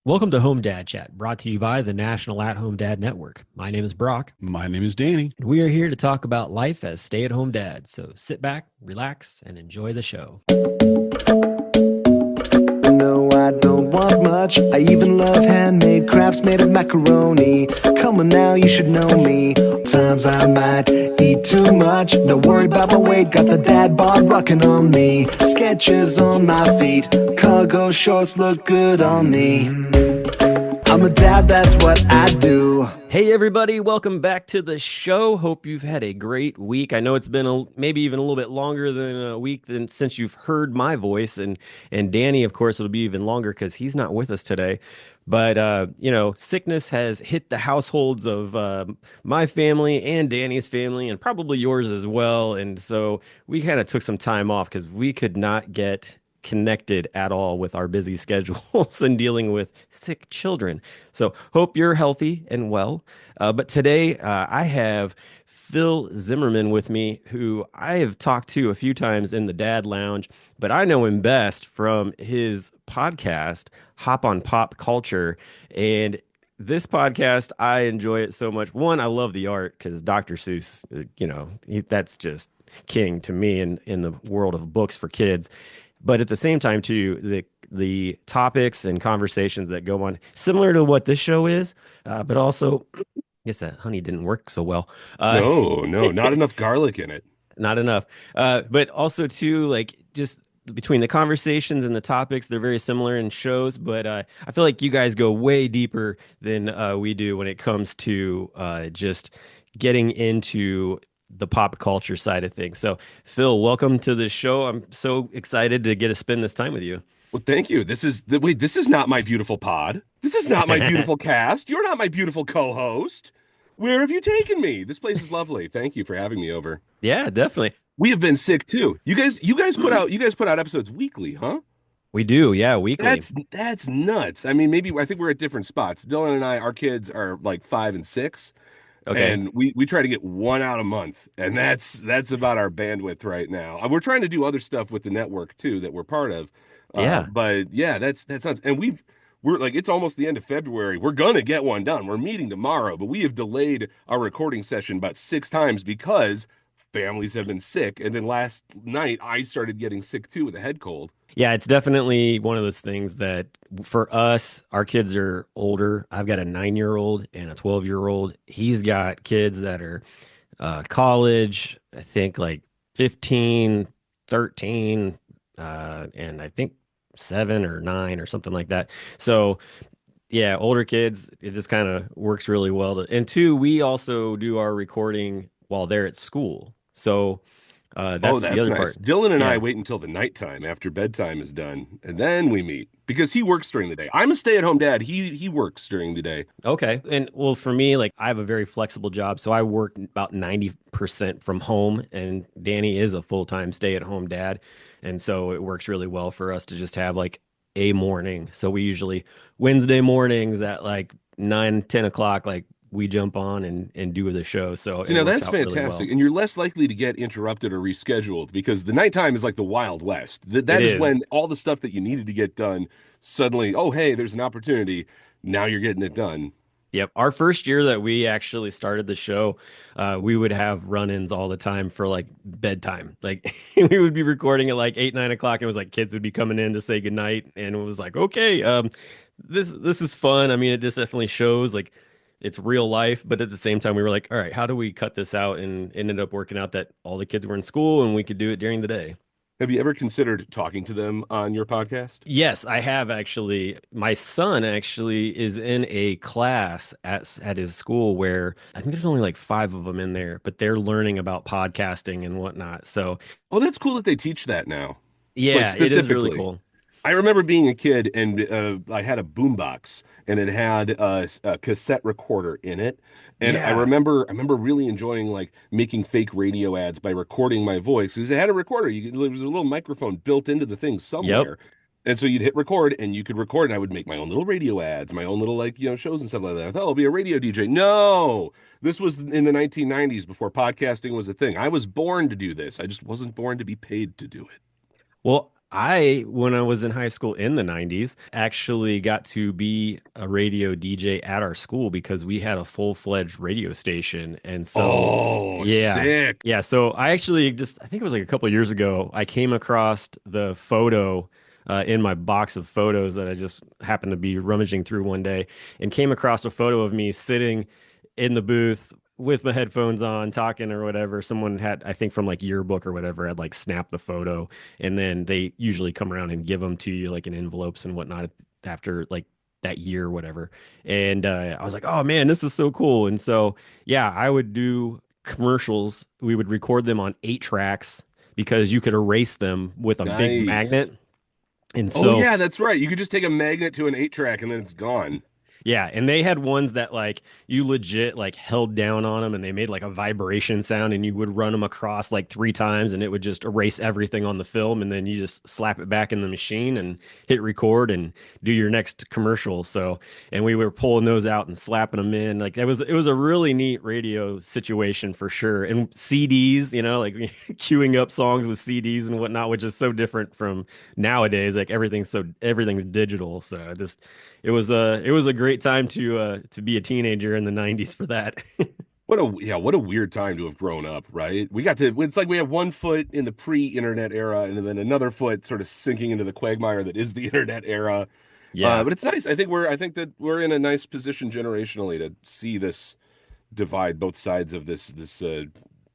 Welcome to Home Dad Chat, brought to you by the National At Home Dad Network. My name is Brock, My name is Danny. and we are here to talk about life as stay at home dads. So sit back, relax, and enjoy the show. No, I don't want much. I even love handmade crafts made of macaroni. Come on now, you should know me. Times I might eat too much. No worry about my weight. Got the dad bod rocking on me. Sketches on my feet. Cargo shorts look good on me. I'm a dad, that's what I do. Hey, everybody, welcome back to the show. Hope you've had a great week. I know it's been maybe even a little bit longer than a week since you've heard my voice. And Danny, of course, it'll be even longer because he's not with us today. But, sickness has hit the households of my family and Danny's family and probably yours as well. And so we kind of took some time off because we could not get connected at all with our busy schedules and dealing with sick children. So hope you're healthy and well. But today I have Phil Zimmerman with me, who I have talked to a few times in the Dad Lounge, but I know him best from his podcast, Hop on Pop Culture. And this podcast, I enjoy it so much. One, I love the art because Dr. Seuss, that's just king to me in the world of books for kids. But at the same time, too, the topics and conversations that go on, similar to what this show is, but also, I guess that honey didn't work so well. No, not enough garlic in it. Not enough. But also, too, like just between the conversations and the topics, they're very similar in shows. But I feel like you guys go way deeper than we do when it comes to just getting into the pop culture side of things. So, Phil, welcome to the show. I'm so excited to get to spend this time with you. Well, thank you. This is not my beautiful pod. This is not my beautiful cast. You're not my beautiful co-host. Where have you taken me? This place is lovely. Thank you for having me over. Yeah, definitely. We have been sick too. You guys put out episodes weekly, huh? We do. Yeah, weekly. That's nuts. I mean, I think we're at different spots. Dylan and I, our kids are like 5 and 6. Okay. And we try to get one out a month, and that's about our bandwidth right now. We're trying to do other stuff with the network too that we're part of. Yeah. But yeah, that's nuts. And we're like, it's almost the end of February. We're gonna get one done. We're meeting tomorrow, but we have delayed our recording session about 6 times because families have been sick. And then last night I started getting sick too with a head cold. Yeah, it's definitely one of those things that for us, our kids are older. I've got a 9-year-old and a 12-year-old. He's got kids that are college, I think like 15, 13, and I think 7 or 9 or something like that. So, yeah, older kids, it just kind of works really well. And two, we also do our recording while they're at school. So, Oh, that's the that's other nice. part. Dylan and I Yeah. wait until the nighttime after bedtime is done, and then we meet because he works during the day. I'm a stay-at-home dad. He works during the day. Okay. And well, for me, like I have a very flexible job. So I work about 90% from home, and Danny is a full-time stay-at-home dad. And so it works really well for us to just have like a morning. So we usually Wednesday mornings at like 9, 10 o'clock, like we jump on and do the show. So So it now works that's out really fantastic, well. and you're less likely to get interrupted or rescheduled because the nighttime is like the Wild West. That It that is is. when all the stuff that you needed to get done suddenly, oh hey, there's an opportunity. Now you're getting it done. Yep. Our first year that we actually started the show, we would have run-ins all the time for like bedtime. Like we would be recording at like 8, 9 o'clock. And it was like kids would be coming in to say goodnight. And it was like, okay, this is fun. I mean, it just definitely shows like it's real life. But at the same time, we were like, all right, how do we cut this out? And it ended up working out that all the kids were in school and we could do it during the day. Have you ever considered talking to them on your podcast? Yes, I have actually. My son actually is in a class at his school where I think there's only like 5 of them in there, but they're learning about podcasting and whatnot. So Oh, that's cool that they teach that now. Like yeah, it is really specifically. cool. I remember being a kid and I had a boombox and it had a cassette recorder in it. And Yeah. I remember really enjoying like making fake radio ads by recording my voice because it had a recorder. There was a little microphone built into the thing Yep. somewhere. And so you'd hit record and you could record and I would make my own little radio ads, my own little like, shows and stuff like that. I thought I'll be a radio DJ. No, this was in the 1990s before podcasting was a thing. I was born to do this. I just wasn't born to be paid to do it. Well, When I was in high school in the 90s, actually got to be a radio DJ at our school because we had a full-fledged radio station. And so, Oh, yeah, sick. yeah. So I actually I think it was like a couple of years ago, I came across the photo in my box of photos that I just happened to be rummaging through one day and came across a photo of me sitting in the booth with my headphones on talking or whatever. Someone had, I think from like yearbook or whatever, had like snapped the photo, and then they usually come around and give them to you like in envelopes and whatnot after like that year or whatever. And I was like, oh man, this is so cool. And so yeah, I would do commercials. We would record them on 8 tracks because you could erase them with a big magnet. Nice. And Oh so yeah, that's right. You could just take a magnet to an 8 track and then it's gone. yeah, and they had ones that like you legit like held down on them and they made like a vibration sound and you would run them across like 3 times and it would just erase everything on the film and then you just slap it back in the machine and hit record and do your next commercial. So, and we were pulling those out and slapping them in. Like it was a really neat radio situation for sure. And CDs, like queuing up songs with CDs and whatnot, which is so different from nowadays. Like everything's digital. So I just it was a great time to be a teenager in the 90s for that. What a weird time to have grown up, right? It's like we have one foot in the pre-internet era and then another foot sort of sinking into the quagmire that is the internet era. Yeah. But it's nice. I think that we're in a nice position generationally to see this divide, both sides of this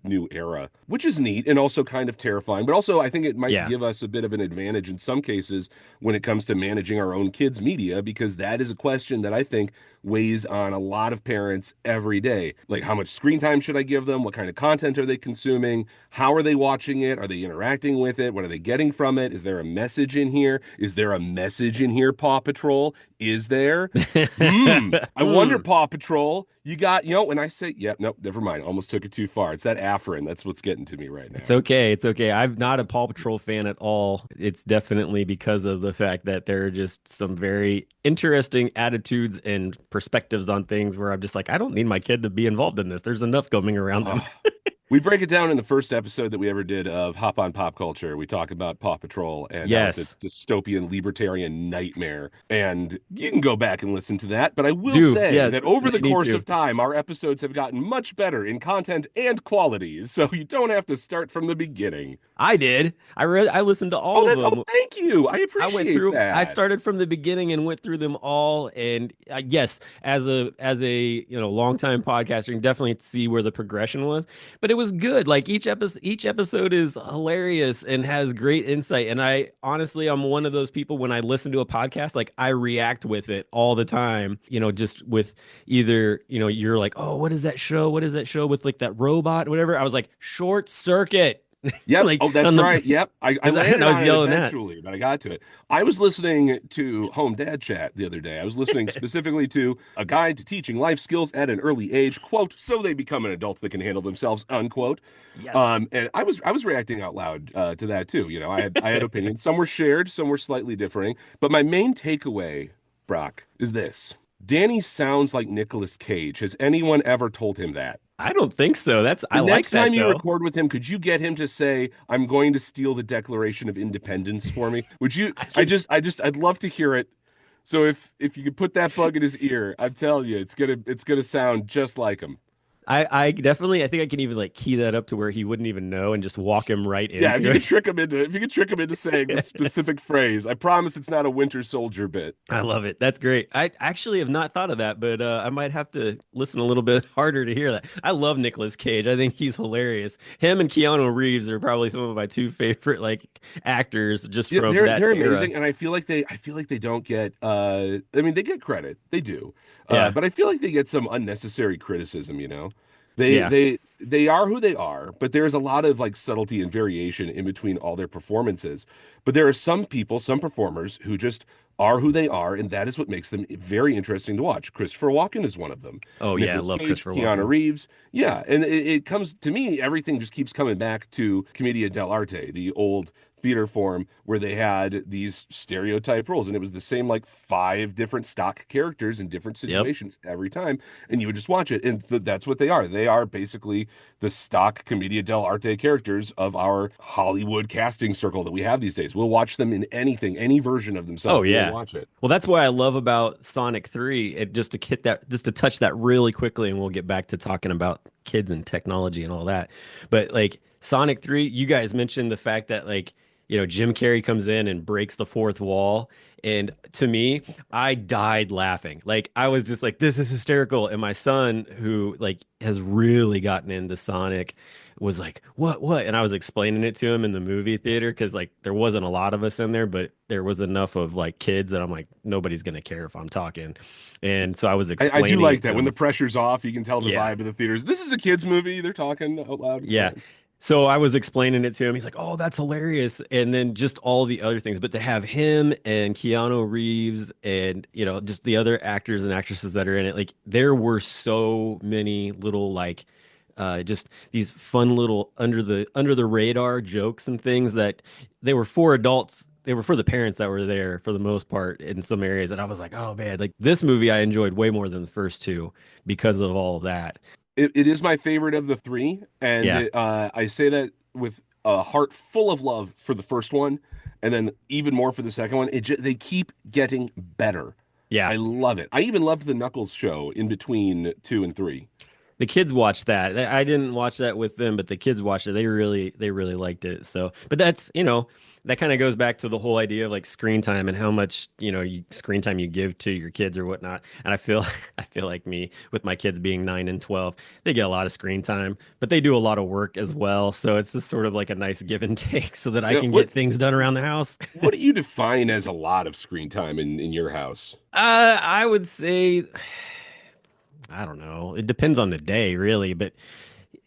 new era, which is neat and also kind of terrifying. But also, I think it might Yeah. give us a bit of an advantage in some cases when it comes to managing our own kids' media, because that is a question that I think weighs on a lot of parents every day. Like, how much screen time should I give them? What kind of content are they consuming? How are they watching it? Are they interacting with it? What are they getting from it? Is there a message in here? Is there a message in here, Paw Patrol? Is there? I wonder, Hmm. Paw Patrol. You got, when I say, yep, nope, never mind. Almost took it too far. It's that Afrin. That's what's getting to me right It's now. okay. It's okay. I'm not a Paw Patrol fan at all. It's definitely because of the fact that there are just some very interesting attitudes and perspectives on things where I'm just like, I don't need my kid to be involved in this. There's enough going around them. Oh, we break it down in the first episode that we ever did of Hop on Pop Culture. We talk about Paw Patrol and how it's a Yes. dystopian libertarian nightmare. And you can go back and listen to that. But I will Do. say Yes. that over the I need course to. of time, our episodes have gotten much better in content and quality. So you don't have to start from the beginning. I did. I listened to all Oh, of oh, them. thank you. I I went appreciate through I that. started from the beginning and went through them all and yes, as a longtime podcaster, you can definitely see where the progression was, but it was good. Like each episode is hilarious and has great insight, and I'm one of those people when I listen to a podcast, like I react with it all the time, just with either, you're like, "Oh, what is that show? What is that show with like that robot, whatever?" I was like, "Short Circuit." Yep. Like Oh, that's on the right. Yep. I because landed I was on it yelling that. eventually, but I got to it. I was listening to Home Dad Chat the other day. I was listening specifically to a guide to teaching life skills at an early age, quote, so they become an adult that can handle themselves, unquote. Yes. And I was reacting out loud to that too. I had opinions. Some were shared, some were slightly differing. But my main takeaway, Brock, is this. Danny sounds like Nicolas Cage. Has anyone ever told him that? I don't think so. I The like next time that you though. record with him, could you get him to say, "I'm going to steal the Declaration of Independence" for me? Would you? I can I'd love to hear it. So if you could put that bug in his ear, I'm telling you, it's gonna sound just like him. I definitely I think I can even like key that up to where he wouldn't even know and just walk him right Yeah, into it. if you could trick him into saying the specific phrase, I promise it's not a Winter Soldier bit. I love it. That's great. I actually have not thought of that, but I might have to listen a little bit harder to hear that. I love Nicolas Cage. I think he's hilarious. Him and Keanu Reeves are probably some of my two favorite like actors just Yeah, from that they're era. amazing, and I feel like they don't get. I mean, they get credit, they do, Yeah. but I feel like they get some unnecessary criticism. They Yeah. they they are who they are, but there's a lot of like subtlety and variation in between all their performances. But there are some people, some performers who just are who they are, and that is what makes them very interesting to watch. Christopher Walken is one of them. Oh yeah, I Nicolas love Cage, Christopher Keanu Walken. Reeves, yeah, and it comes to me, everything just keeps coming back to Commedia dell'arte, the old theater form where they had these stereotype roles, and it was the same like five different stock characters in different Yep. situations every time, and you would just watch it, and that's what they are. They are basically the stock commedia dell'arte characters of our Hollywood casting circle that we have these days. We'll watch them in anything, any version of themselves. Oh We will yeah. watch it. Well, that's what I love about Sonic 3. It just to hit that, just to touch that really quickly, and we'll get back to talking about kids and technology and all that. But like Sonic 3, you guys mentioned the fact that like, Jim Carrey comes in and breaks the fourth wall. And to me, I died laughing. Like I was just like, this is hysterical. And my son, who like has really gotten into Sonic, was like, what? And I was explaining it to him in the movie theater because like there wasn't a lot of us in there, but there was enough of like kids that I'm like, nobody's gonna care if I'm talking. And so I was I do explaining like it to that when the him. pressure's off, you can tell the Yeah. vibe of the theaters. This is a kids movie. They're talking out loud. It's Yeah. fine. So I was explaining it to him. He's like, "Oh, that's hilarious." And then just all the other things, but to have him and Keanu Reeves and, just the other actors and actresses that are in it, like there were so many little like just these fun little under the radar jokes and things that they were for adults. They were for the parents that were there for the most part in some areas. And I was like, "Oh man, like this movie I enjoyed way more than the first two because of all of that." It is my favorite of the three, and Yeah. I say that with a heart full of love for the first one, and then even more for the second one. They keep getting better. Yeah. I love it. I even loved the Knuckles show in between two and three. The kids watched that. I didn't watch that with them, but the kids watched it. They really liked it. So, but that's, that kind of goes back to the whole idea of like screen time and how much, screen time you give to your kids or whatnot. And I feel, I feel like me with my kids being 9 and 12, they get a lot of screen time, but they do a lot of work as well. So it's just sort of like a nice give and take so that I Yeah, can get things done around the house. what do you define as a lot of screen time in your house? I would say, I don't know. It depends on the day, really, but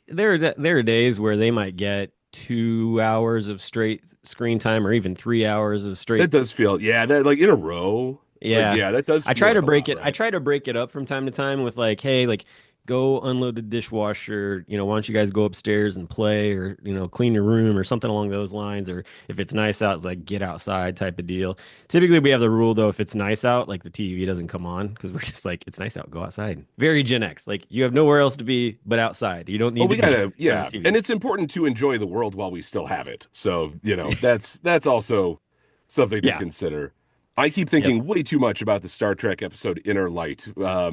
there are days where they might get 2 hours of straight screen time or even 3 hours of That straight. does feel, yeah, that like in a row. Like, Yeah. yeah, that does I feel try like to a break lot, it. I right? try to break it up from time to time with like, hey, like go unload the dishwasher. Why don't you guys go upstairs and play or, clean your room or something along those lines. Or if it's nice out, it's like get outside type of deal. Typically we have the rule though, if it's nice out, like the TV doesn't come on because we're just like, it's nice out, go outside. Very Gen X. Like you have nowhere else to be but outside. You don't Well, need to we be in gotta, front of yeah, the and TV. it's important to enjoy the world while we still have it. So, that's also something to Yeah. consider. I keep Yep. thinking way too much about the Star Trek episode Inner Light. Well,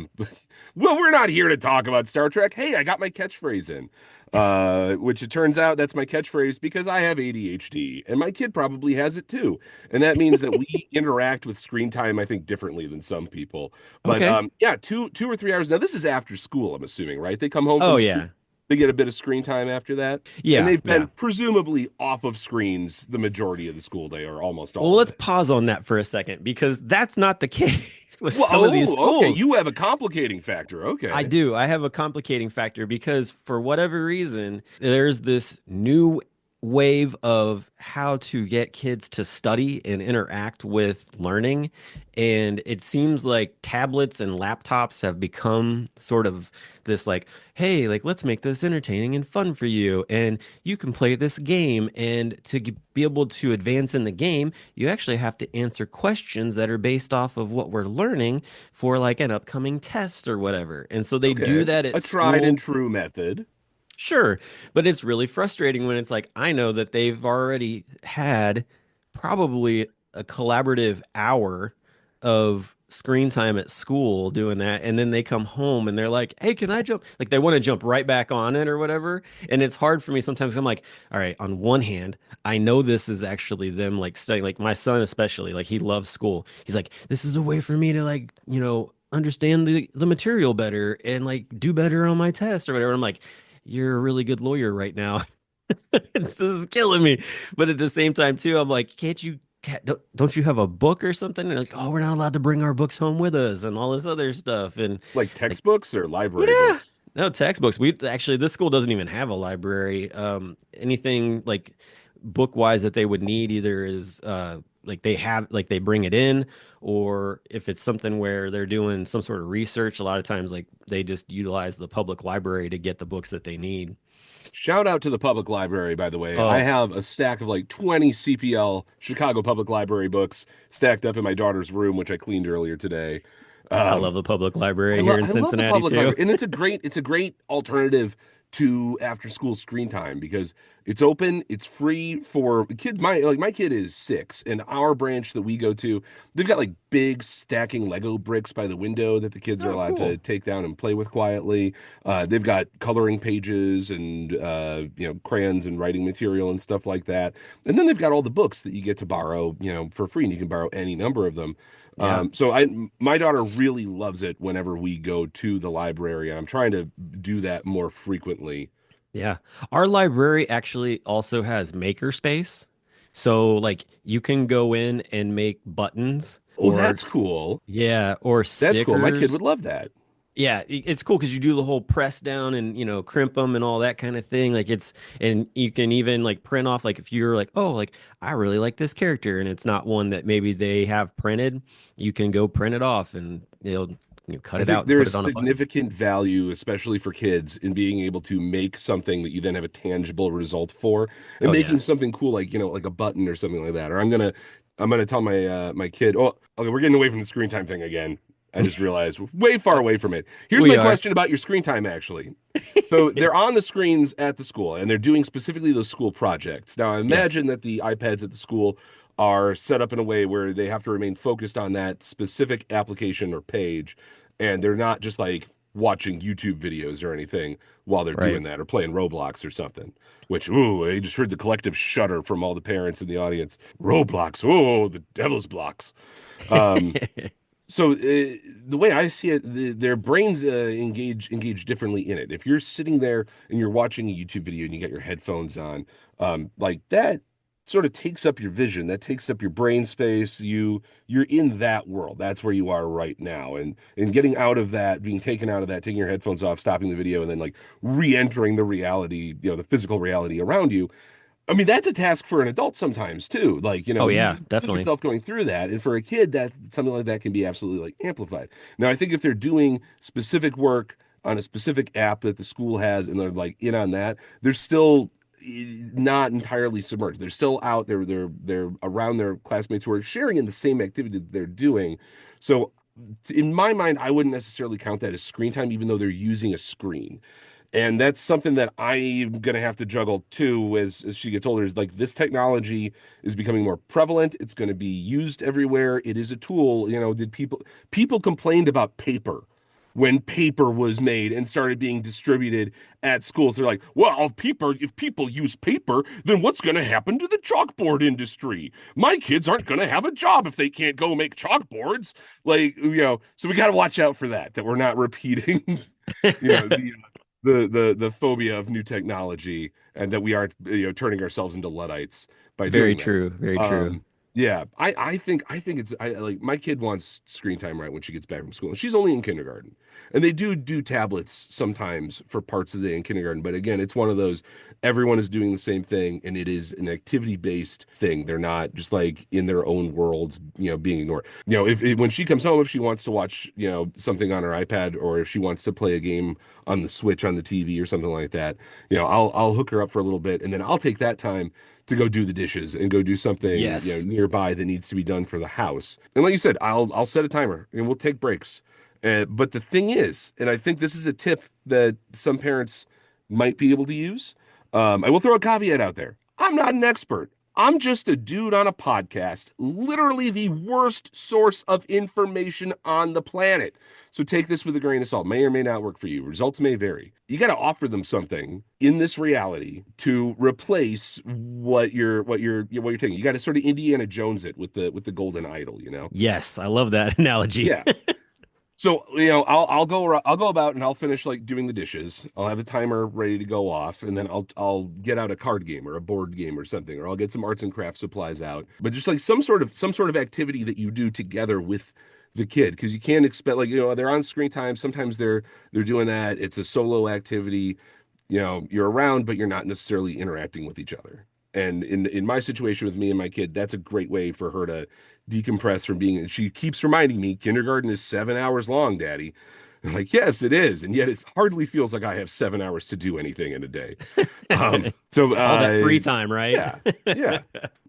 we're not here to talk about Star Trek. Hey, I got my catchphrase in, which it turns out that's my catchphrase because I have ADHD and my kid probably has it too. And that means that we interact with screen time, I think, differently than some people. But Okay. yeah, 2 or 3 hours. Now, this is after school, I'm assuming, right? They come home Oh from school. yeah. They get a bit of screen time after that. And Yeah. they've Yeah. been presumably off of screens the majority of the school day or almost Well, all of let's it. pause on that for a second because that's not the case with Well, some of these oh, okay. schools. You have a complicating factor. I Okay. do. I have a complicating factor because for whatever reason, there's this new wave of how to get kids to study and interact with learning. And it seems like tablets and laptops have become sort of this like, hey, like let's make this entertaining and fun for you. And you can play this game. And to be able to advance in the game, you actually have to answer questions that are based off of what we're learning for like an upcoming test or whatever. And so they do Okay. that A at tried and school. true method. Sure, but it's really frustrating when it's like I know that they've already had probably a collaborative hour of screen time at school doing that, and then they come home and they're like, "Hey, can I jump?" Like they want to jump right back on it or whatever, and it's hard for me sometimes. I'm like, "All right, on one hand, I know this is actually them like studying. Like my son especially, like he loves school. He's like, this is a way for me to like, understand the material better and like do better on my test or whatever." I'm like, you're a really good lawyer right now. This is killing me. But at the same time, too, I'm like, don't you have a book or something? And like, oh, we're not allowed to bring our books home with us and all this other stuff. And Like it's like, textbooks or library yeah, books. no textbooks. We actually, this school doesn't even have a library. Anything like book wise that they would need either is like they bring it in, or if it's something where they're doing some sort of research, a lot of times like they just utilize the public library to get the books that they need. Shout out to the public library, by the way. I Oh, have a stack of like 20 CPL Chicago Public Library books stacked up in my daughter's room, which I cleaned earlier today. I Um, love the public library here in I love the Cincinnati public too. library, and it's a great alternative to after school screen time because it's open, it's free for kids. My kid is 6, and our branch that we go to, they've got like big stacking Lego bricks by the window that the kids are Oh, allowed to cool. take down and play with quietly. They've got coloring pages and crayons and writing material and stuff like that. And then they've got all the books that you get to borrow, for free, and you can borrow any number of them. Yeah. My daughter really loves it whenever we go to the library. And I'm trying to do that more frequently. Yeah. Our library actually also has maker space. So like you can go in and make buttons Oh, or that's cool. yeah, or That's cool. My kid stickers. would love that. Yeah, it's cool because you do the whole press down and crimp them and all that kind of thing. Like it's and you can even like print off like if you're like, oh, like I really like this character and it's not one that maybe they have printed, you can go print it off and they'll cut I it think out and there put is it on a button. significant value, especially for kids, in being able to make something that you then have a tangible result for, and Oh yeah. making something cool like like a button or something like that. Or I'm gonna tell my kid. Oh, okay, we're getting away from the screen time thing again. I just realized we're way far away from it. Here's We my are. question about your screen time, actually. So they're on the screens at the school and they're doing specifically those school projects. Now, I Yes. imagine that the iPads at the school are set up in a way where they have to remain focused on that specific application or page, and they're not just like watching YouTube videos or anything while they're Right. doing that or playing Roblox or something. Which, ooh, I just heard the collective shudder from all the parents in the audience. Roblox, oh, the devil's blocks. Um, so the way I see it, their brains engage differently in it. If you're sitting there and you're watching a YouTube video and you got your headphones on, like that sort of takes up your vision. That takes up your brain space. You're in that world. That's where you are right now. And getting out of that, being taken out of that, taking your headphones off, stopping the video, and then like re-entering the reality, the physical reality around you. I mean, that's a task for an adult sometimes too. Like, Oh you yeah, just feel definitely. yourself going through that. And for a kid, that something like that can be absolutely like amplified. Now, I think if they're doing specific work on a specific app that the school has and they're like in on that, they're still not entirely submerged. They're still out there. They're around their classmates who are sharing in the same activity that they're doing. So in my mind, I wouldn't necessarily count that as screen time, even though they're using a screen. And that's something that I'm gonna have to juggle too as she gets older. Is like this technology is becoming more prevalent. It's going to be used everywhere. It is a tool. Did people complained about paper when paper was made and started being distributed at schools? They're like, well, if people use paper, then what's going to happen to the chalkboard industry? My kids aren't going to have a job if they can't go make chalkboards. Like, so we got to watch out for that we're not repeating, the the phobia of new technology and that we aren't turning ourselves into Luddites by Very doing that. true. Very true. Yeah, I think it's I like my kid wants screen time right when she gets back from school. And she's only in kindergarten. And they do tablets sometimes for parts of the day in kindergarten, but again, it's one of those everyone is doing the same thing and it is an activity-based thing. They're not just like in their own worlds, being ignored. If when she comes home, if she wants to watch, something on her iPad or if she wants to play a game on the Switch on the TV or something like that, I'll hook her up for a little bit and then I'll take that time to go do the dishes and go do something, Yes. nearby that needs to be done for the house. And like you said, I'll set a timer and we'll take breaks. But the thing is, and I think this is a tip that some parents might be able to use. I will throw a caveat out there. I'm not an expert. I'm just a dude on a podcast, literally the worst source of information on the planet. So take this with a grain of salt. May or may not work for you. Results may vary. You got to offer them something in this reality to replace what you're taking. You got to sort of Indiana Jones it with the golden idol. Yes, I love that analogy. Yeah. So, I'll go about and I'll finish like doing the dishes. I'll have the timer ready to go off, and then I'll get out a card game or a board game or something, or I'll get some arts and crafts supplies out. But just like some sort of activity that you do together with the kid, because you can't expect like they're on screen time. Sometimes they're doing that. It's a solo activity. You're around, but you're not necessarily interacting with each other. And in my situation with me and my kid, that's a great way for her to decompress from being. She keeps reminding me, kindergarten is 7 hours long, Daddy. I'm like, yes, it is. And yet it hardly feels like I have 7 hours to do anything in a day. So All that free time, right? yeah, yeah.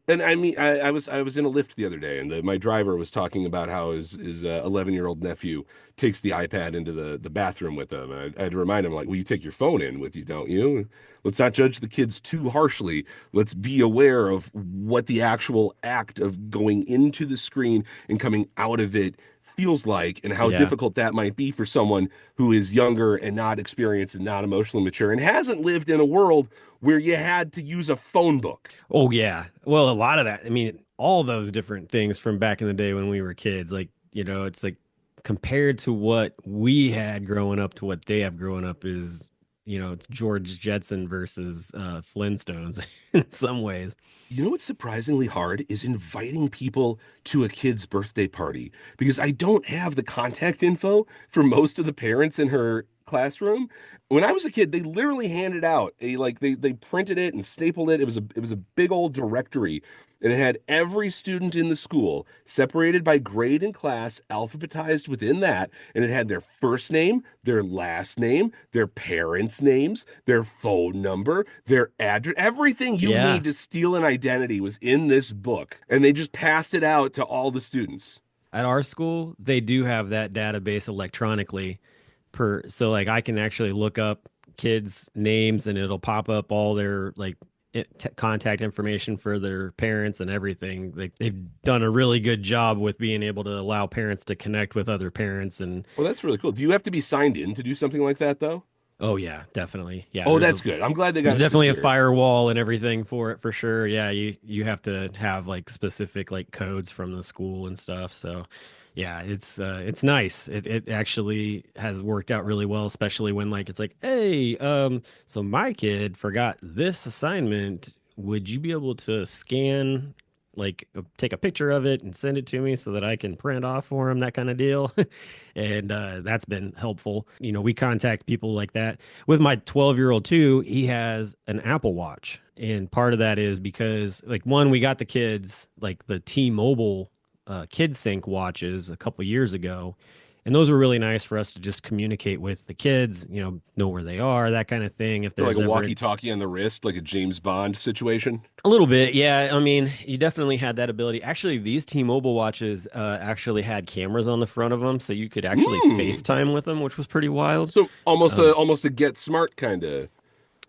And I mean, I was in a lift the other day, and my driver was talking about how his 11-year-old nephew takes the iPad into the bathroom with him. And I had to remind him, like, well, you take your phone in with you, don't you? Let's not judge the kids too harshly. Let's be aware of what the actual act of going into the screen and coming out of it feels like, and how Yeah. difficult that might be for someone who is younger and not experienced and not emotionally mature and hasn't lived in a world where you had to use a phone book. Oh yeah. Well, a lot of that. I mean, all those different things from back in the day when we were kids, like, it's like compared to what we had growing up to what they have growing up is, it's George Jetson versus Flintstones in some ways. You know what's surprisingly hard is inviting people to a kid's birthday party because I don't have the contact info for most of the parents in her classroom. When I was a kid, they literally handed out a like they printed it and stapled it. It was a big old directory, and it had every student in the school separated by grade and class, alphabetized within that, and it had their first name, their last name, their parents' names, their phone number, their address, everything you Yeah. need to steal an identity was in this book, and they just passed it out to all the students. At our school, they do have that database electronically so like I can actually look up kids' names and it'll pop up all their like contact information for their parents and everything. Like they've done a really good job with being able to allow parents to connect with other parents and Well, that's really cool. Do you have to be signed in to do something like that, though? oh yeah, definitely. Yeah, Oh, that's good. I'm glad they there's got it definitely a secure. firewall and everything for it for sure. Yeah, you have to have like specific like codes from the school and stuff. So yeah, it's nice. It actually has worked out really well, especially when like it's like, hey, so my kid forgot this assignment. Would you be able to scan like take a picture of it and send it to me so that I can print off for him, that kind of deal. And that's been helpful. We contact people like that. With my 12-year-old too, he has an Apple Watch. And part of that is because like one, we got the kids like the T-Mobile Kid Sync watches a couple years ago. And those were really nice for us to just communicate with the kids, know where they are, that kind of thing. If So like there's a ever walkie-talkie on the wrist, like a James Bond situation. a little bit, yeah. I mean, you definitely had that ability. Actually, these T-Mobile watches actually had cameras on the front of them, so you could actually Hmm. FaceTime with them, which was pretty wild. So almost a Um, almost a Get Smart kind of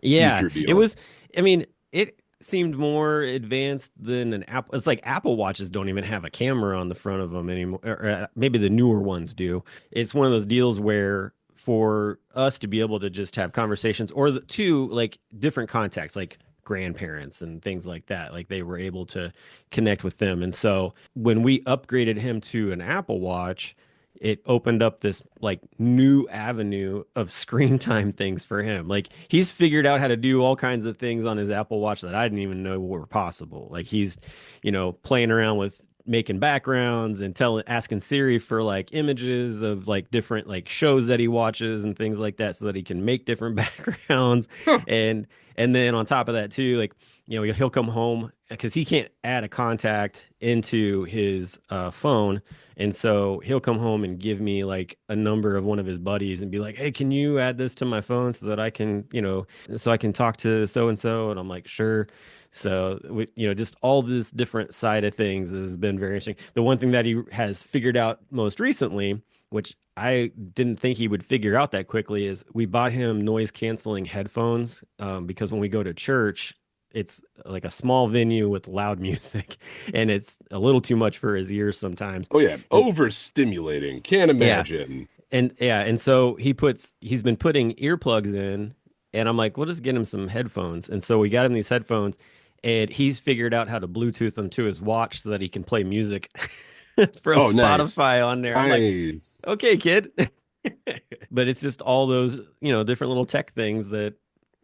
yeah, future it deal. was. I mean, it seemed more advanced than an Apple. It's like Apple watches don't even have a camera on the front of them anymore. Or, maybe the newer ones do. It's one of those deals where for us to be able to just have conversations, or the two like different contacts, like grandparents and things like that, like they were able to connect with them. And so when we upgraded him to an Apple Watch, it opened up this like new avenue of screen time things for him. Like he's figured out how to do all kinds of things on his Apple Watch that I didn't even know were possible. Like he's, playing around with making backgrounds and asking Siri for like images of like different like shows that he watches and things like that so that he can make different backgrounds. Huh. And then on top of that too, like, he'll come home because he can't add a contact into his phone. And so he'll come home and give me like a number of one of his buddies and be like, "Hey, can you add this to my phone so that I can, so I can talk to so and so?" And I'm like, "Sure." So, just all this different side of things has been very interesting. The one thing that he has figured out most recently, which I didn't think he would figure out that quickly, is we bought him noise canceling headphones because when we go to church, it's like a small venue with loud music and it's a little too much for his ears sometimes. Oh yeah, And overstimulating. Can't yeah, imagine. and so he's been putting earplugs in, and I'm like, we'll just get him some headphones. And so we got him these headphones, and he's figured out how to Bluetooth them to his watch so that he can play music from Oh, nice. Spotify on there. I'm like, Nice. okay, kid. But it's just all those, different little tech things that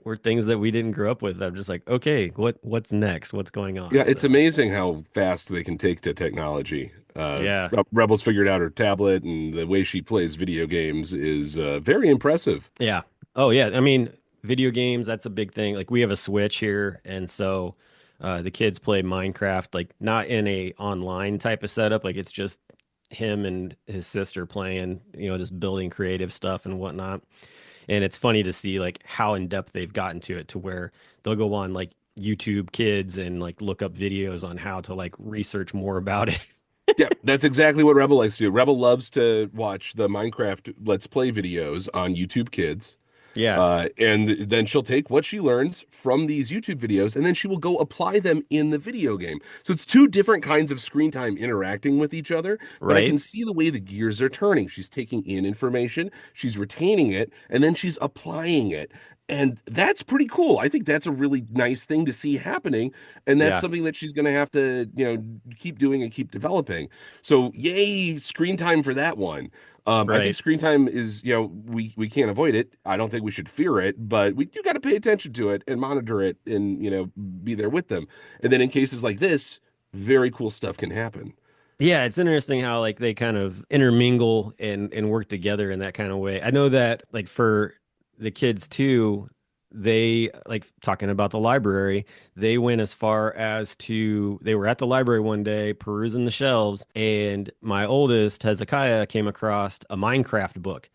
were things that we didn't grow up with. I'm just like, okay, what's next? What's going Yeah, on? it's So amazing how fast they can take to technology. yeah. Rebels figured out her tablet, and the way she plays video games is very impressive. Yeah. Oh yeah. I mean, video games, that's a big thing. Like we have a Switch here, and so the kids play Minecraft, like not in a online type of setup. Like it's just him and his sister playing, just building creative stuff and whatnot. And it's funny to see like how in depth they've gotten to it to where they'll go on like YouTube Kids and like look up videos on how to like research more about it. Yeah, that's exactly what Rebel likes to do. Rebel loves to watch the Minecraft Let's Play videos on YouTube Kids. Yeah, And then she'll take what she learns from these YouTube videos and then she will go apply them in the video game. So it's two different kinds of screen time interacting with each other, but I can right. see the way the gears are turning. She's taking in information, she's retaining it, and then she's applying it. And that's pretty cool. I think that's a really nice thing to see happening. And that's Yeah, something that she's going to have to, keep doing and keep developing. So, yay, screen time for that one. I think right. screen time is, we can't avoid it. I don't think we should fear it, but we do got to pay attention to it and monitor it and, be there with them. And then in cases like this, very cool stuff can happen. Yeah, it's interesting how like they kind of intermingle and work together in that kind of way. I know that like for the kids too, they like talking about the library, they went as far as to they were at the library one day perusing the shelves, and my oldest Hezekiah came across a Minecraft book.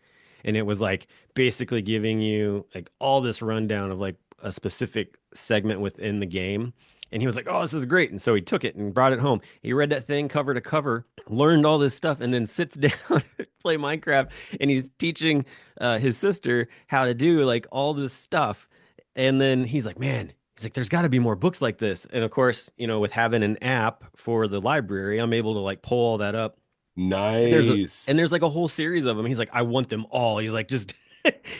And it was like basically giving you like all this rundown of like a specific segment within the game. And he was like, "Oh, this is great." And so he took it and brought it home. He read that thing cover to cover, learned all this stuff, and then sits down to play Minecraft. And he's teaching his sister how to do like all this stuff. And then he's like, "Man," he's like, "there's got to be more books like this." And of course, with having an app for the library, I'm able to like pull all that up. And Nice. there's like a whole series of them. He's like, "I want them all." He's like, "Just,"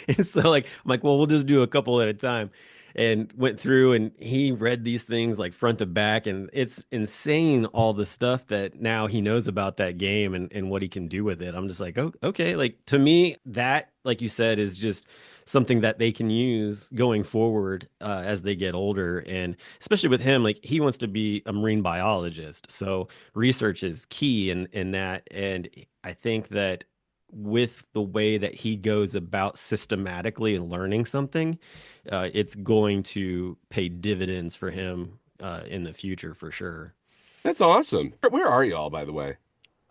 and so like I'm like, "Well, we'll just do a couple at a time." And went through and he read these things like front to back, and it's insane all the stuff that now he knows about that game and what he can do with it. I'm just like, oh, okay. Like to me, that, like you said, is just something that they can use going forward as they get older. And especially with him, like he wants to be a marine biologist. So research is key in that. And I think that with the way that he goes about systematically and learning something, it's going to pay dividends for him in the future for sure. That's awesome. Where are you all, by the way?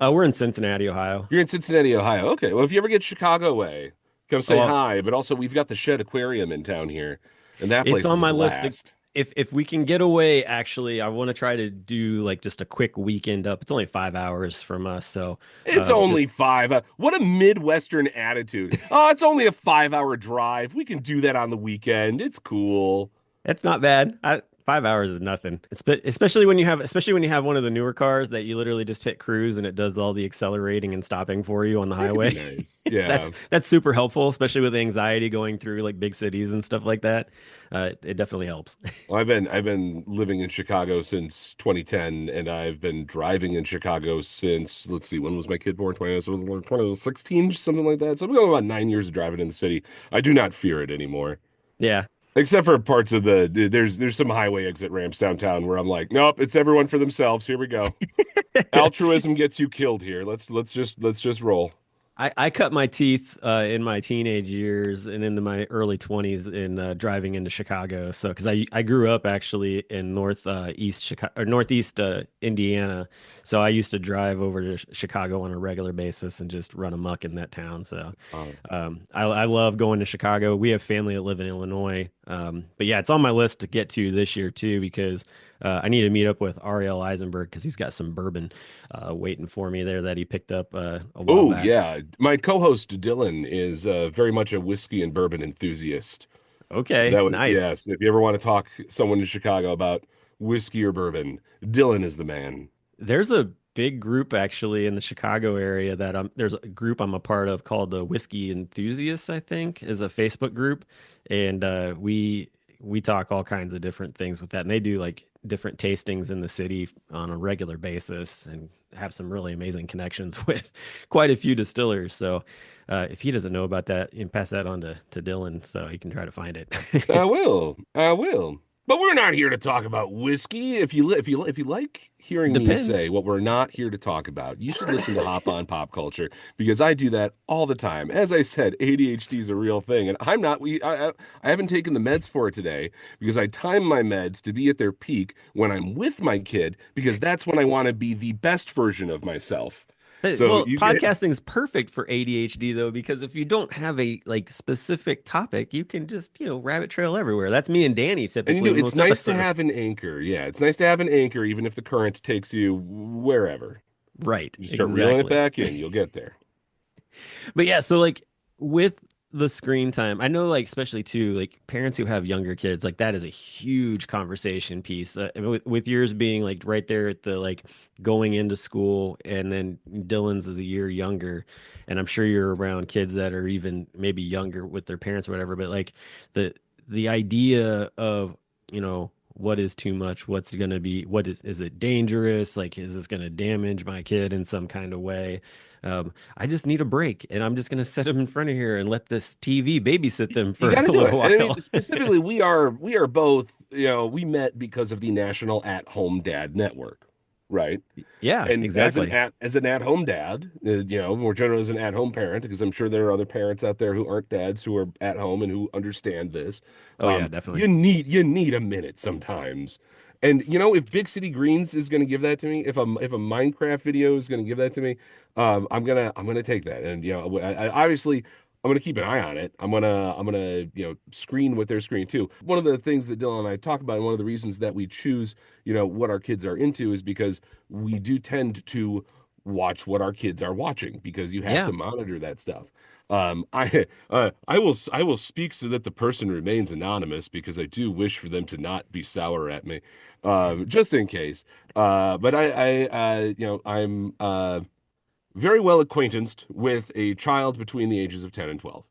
We're in Cincinnati, Ohio. You're in Cincinnati, Ohio. Okay. Well, if you ever get Chicago way, come Oh, say hi. But also, we've got the Shed Aquarium in town here, and that it's place on is a my list to, blast. if we can get away, actually, I want to try to do like just a quick weekend up. It's only 5 hours from us, so It's just only five. What a Midwestern attitude. Oh, it's only a 5 hour drive. We can do that on the weekend. It's cool. it's not bad. 5 hours is nothing. Especially when you have one of the newer cars that you literally just hit cruise and it does all the accelerating and stopping for you on the That could be highway. nice. Yeah. That's super helpful, especially with anxiety going through like big cities and stuff like that. It definitely helps. Well, I've been living in Chicago since 2010, and I've been driving in Chicago since, let's see, when was my kid born? 2016, something like that. So I'm going about 9 years of driving in the city. I do not fear it anymore. Yeah. Except for parts of there's some highway exit ramps downtown where I'm like, nope, it's everyone for themselves. Here we go. Altruism gets you killed here. Let's just roll. I cut my teeth in my teenage years and into my early 20s in driving into Chicago. So, because I grew up actually in east Chicago or northeast Indiana, so I used to drive over to Chicago on a regular basis and just run amok in that town. So, Um, I love going to Chicago. We have family that live in Illinois, but yeah, it's on my list to get to this year too because I need to meet up with Ariel Eisenberg because he's got some bourbon waiting for me there that he picked up a while oh back. yeah, my co-host Dylan is very much a whiskey and bourbon enthusiast. So Okay, that would nice. yes, if you ever want to talk someone in Chicago about whiskey or bourbon, Dylan is the man. There's a big group actually in the Chicago area that there's a group I'm a part of called the Whiskey Enthusiasts, I think, is a Facebook group. And we talk all kinds of different things with that. And they do like different tastings in the city on a regular basis and have some really amazing connections with quite a few distillers. So if he doesn't know about that, you can pass that on to Dylan so he can try to find I it. will. I will. But we're not here to talk about whiskey. If you like hearing me Depends. say what we're not here to talk about, you should listen to Hop on Pop Culture because I do that all the time. As I said, ADHD is a real thing, and I'm not. I haven't taken the meds for it today because I time my meds to be at their peak when I'm with my kid because that's when I want to be the best version of myself. So Well, you get podcasting's perfect for ADHD though, because if you don't have a like specific topic, you can just, rabbit trail everywhere. That's me and Danny and typically it's most nice to have episodes. an anchor. Yeah, it's nice to have an anchor, even if the current takes you wherever. Right, You start reeling it exactly. back in, you'll get there. But yeah, so like with the screen time, I know like especially too like parents who have younger kids, like that is a huge conversation piece. With yours being like right there at the like going into school, and then Dylan's is a year younger, and I'm sure you're around kids that are even maybe younger with their parents or whatever. But like the the idea of what is too much, what's going to be, what is it dangerous, like is this going to damage my kid in some kind of way. I just need a break, and I'm just gonna set them in front of here and let this TV babysit them You for got to a do little it. And I mean, while. specifically, we are both, we met because of the National At Home Dad Network, right? Yeah, And exactly. as an at-home dad, more generally as an at-home parent, because I'm sure there are other parents out there who aren't dads who are at home and who understand this. Oh yeah, definitely. You need a minute sometimes. And if Big City Greens is going to give that to me, if a Minecraft video is going to give that to me, I'm gonna take that. And obviously I'm gonna keep an eye on it. I'm gonna screen what they're screening too. One of the things that Dylan and I talk about, and one of the reasons that we choose what our kids are into, is because we do tend to watch what our kids are watching, because you have Yeah. to monitor that stuff. I will speak so that the person remains anonymous, because I do wish for them to not be sour at me, just in case. But I'm very well acquainted with a child between the ages of 10 and 12.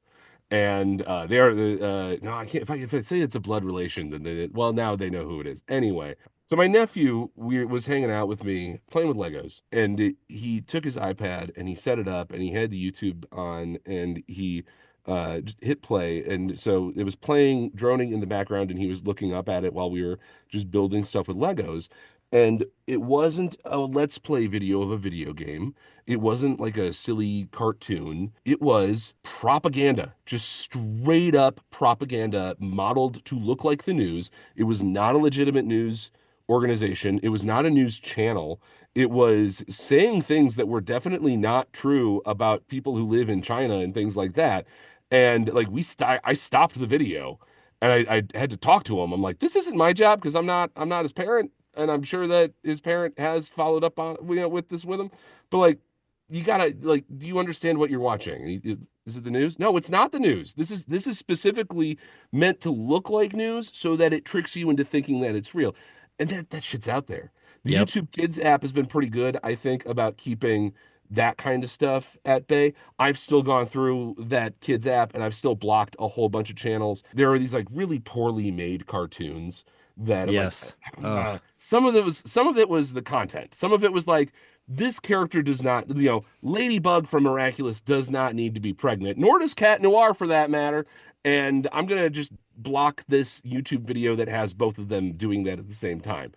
And they are the no, I can't, if I say it's a blood relation, then well, now they know who it is. Anyway, so my nephew was hanging out with me playing with Legos, and he took his iPad and he set it up and he had the YouTube on, and he just hit play, and so it was playing, droning in the background, and he was looking up at it while we were just building stuff with Legos. And it wasn't a let's play video of a video game. It wasn't like a silly cartoon. It was propaganda, just straight up propaganda modeled to look like the news. It was not a legitimate news organization. It was not a news channel. It was saying things that were definitely not true about people who live in China and things like that. And like I stopped the video, and I had to talk to him. I'm like, this isn't my job, because I'm not his parent, and I'm sure that his parent has followed up on with this with him. But like, you gotta, like, do you understand what you're watching? Is it the news? No, it's not the news. This is specifically meant to look like news so that it tricks you into thinking that it's real. And that shit's out there. The Yep. YouTube Kids app has been pretty good, I think, about keeping that kind of stuff at bay. I've still gone through that Kids app and I've still blocked a whole bunch of channels. There are these like really poorly made cartoons that I'm like, Yes. Oh, some of it was the content. Some of it was like, this character does not, Ladybug from Miraculous does not need to be pregnant, nor does Cat Noir for that matter. And I'm gonna just block this YouTube video that has both of them doing that at the same time.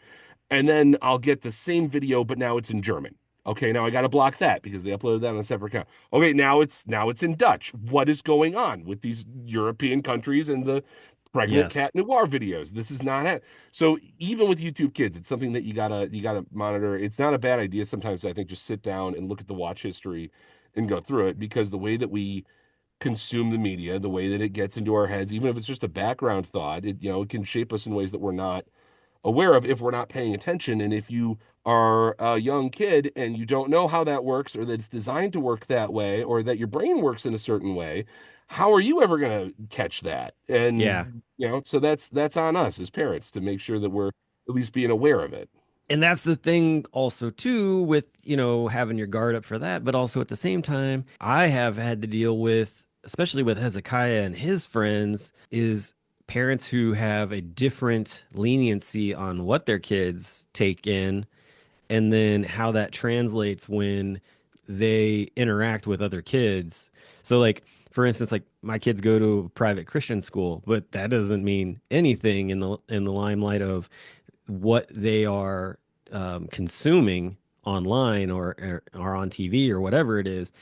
And then I'll get the same video, but now it's in German. Okay, now I got to block that because they uploaded that on a separate account. Okay, now it's in Dutch. What is going on with these European countries and the pregnant yes. cat noir videos? This is not it. So even with YouTube Kids, it's something that you gotta monitor. It's not a bad idea sometimes. I think just sit down and look at the watch history and go through it, because the way that we consume the media, the way that it gets into our heads, even if it's just a background thought, it can shape us in ways that we're not aware of if we're not paying attention. And if you are a young kid and you don't know how that works, or that it's designed to work that way, or that your brain works in a certain way, how are you ever going to catch that? Yeah. And so that's on us as parents to make sure that we're at least being aware of it. And that's the thing also too with, having your guard up for that, but also at the same time, I have had to deal with, especially with Hezekiah and his friends, is parents who have a different leniency on what their kids take in, and then how that translates when they interact with other kids. So like for instance, like my kids go to a private Christian school, but that doesn't mean anything in the limelight of what they are consuming online or on TV or whatever it is.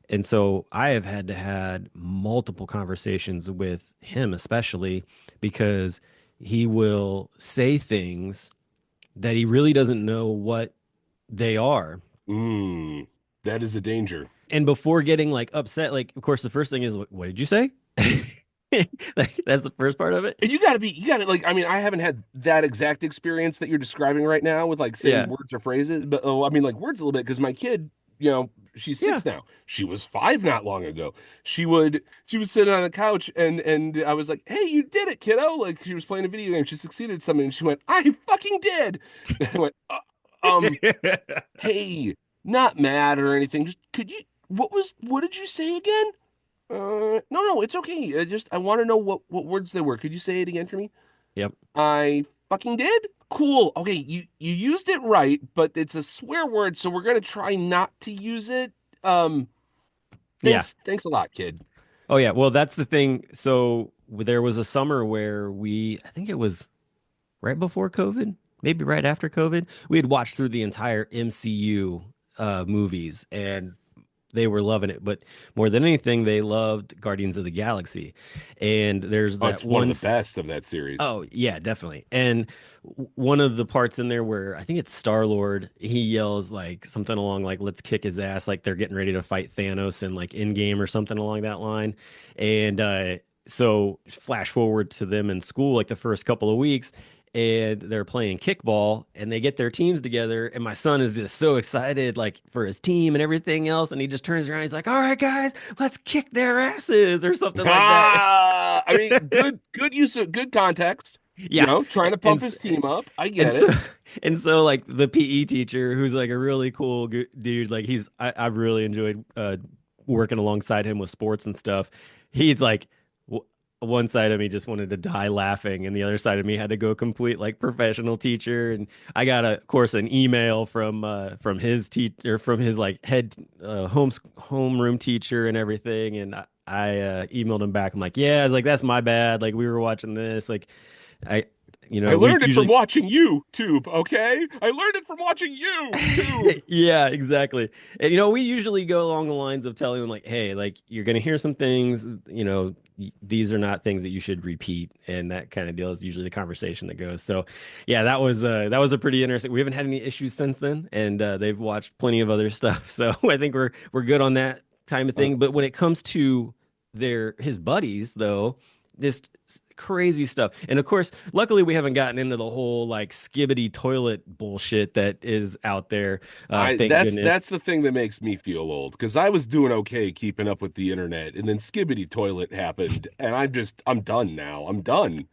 And so I have had to had multiple conversations with him, especially because he will say things that he really doesn't know what they are. Mm. That is a danger. And before getting like upset, like of course the first thing is, what did you say? Like that's the first part of it. And you gotta like, I mean, I haven't had that exact experience that you're describing right now with like saying Yeah. words or phrases, but oh, I mean, like words a little bit because my kid, you know, she's Yeah. 6 now. She was 5 not long ago. She was sitting on the couch and I was like, "Hey, you did it, kiddo!" Like she was playing a video game. She succeeded at something, and she went, "I fucking did!" And I went, um, hey, not mad or anything. Just could you? What did you say again?" No, it's okay. I want to know what words they were. Could you say it again for me? Yep. I fucking did. Cool. Okay, you used it right, but it's a swear word, so we're gonna try not to use it. Um, Yeah. thanks a lot, kid. Oh yeah. Well, that's the thing. So there was a summer where I think it was right before COVID, maybe right after COVID, we had watched through the entire MCU movies, and they were loving it. But more than anything, they loved Guardians of the Galaxy. And there's Oh, that it's one of one. the best of that series. Oh, yeah, definitely. And one of the parts in there where I think it's Star-Lord, he yells like something along like "Let's kick his ass," like they're getting ready to fight Thanos in like Endgame or something along that line. And so flash forward to them in school like the first couple of weeks, and they're playing kickball and they get their teams together, and my son is just so excited like for his team and everything else, and he just turns around, he's like, "All right guys, let's kick their asses," or something like that. I mean, good use of good context. You Yeah. know, trying to pump And his team up. I and get so it. and so like the PE teacher, who's like a really cool dude, like I've really enjoyed working alongside him with sports and stuff. He's like, one side of me just wanted to die laughing, and the other side of me had to go complete like professional teacher. And I got of course an email from his teacher, from his like head homeroom teacher and everything. And I emailed him back. I'm like, yeah, I was like, that's my bad. Like we were watching this. Like I, I we learned it from usually. watching you, Tube, okay? I learned it from watching you, Tube. Yeah, exactly. And we usually go along the lines of telling them like, hey, like you're gonna hear some things, these are not things that you should repeat, and that kind of deal is usually the conversation that goes. So, yeah, that was a pretty interesting. We haven't had any issues since then, and they've watched plenty of other stuff. So I think we're good on that time of Uh, thing. But when it comes to his buddies, though, just crazy stuff. And of course, luckily we haven't gotten into the whole like skibbity toilet bullshit that is out there. Thank goodness. that's the thing that makes me feel old because I was doing okay keeping up with the internet, and then Skibbity Toilet happened, and I'm done now. I'm done.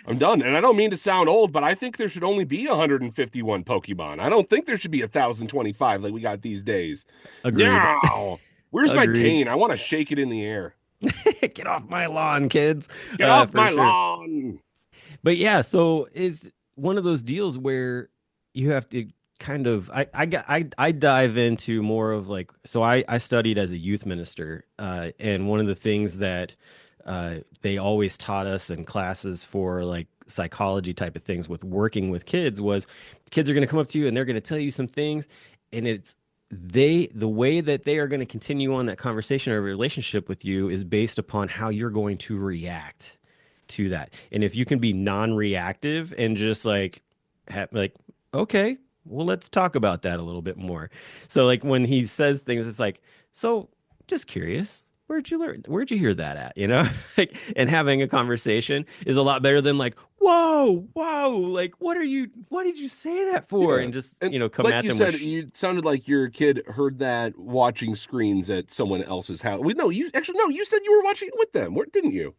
I'm done. And I don't mean to sound old, but I think there should only be 151 Pokemon. I don't think there should be 1,025 like we got these days. Agreed. Now, where's my Agreed. cane? I want to shake it in the air. Get off my lawn, kids. Get off For my sure. lawn. But yeah, so it's one of those deals where you have to kind of I dive into more of like, so I studied as a youth minister, and one of the things that they always taught us in classes for like psychology type of things with working with kids was kids are going to come up to you and they're going to tell you some things, and it's the way that they are going to continue on that conversation or relationship with you is based upon how you're going to react to that. And if you can be non-reactive and just like like, okay, well, let's talk about that a little bit more. So like when he says things, it's like, so just curious, where'd you hear that at, like, and having a conversation is a lot better than like, whoa, like what did you say that for, Yeah. and just And come like at you them with said, you sounded like your kid heard that watching screens at someone else's house. Wait, no, you actually no, you said you were watching it with them, didn't you?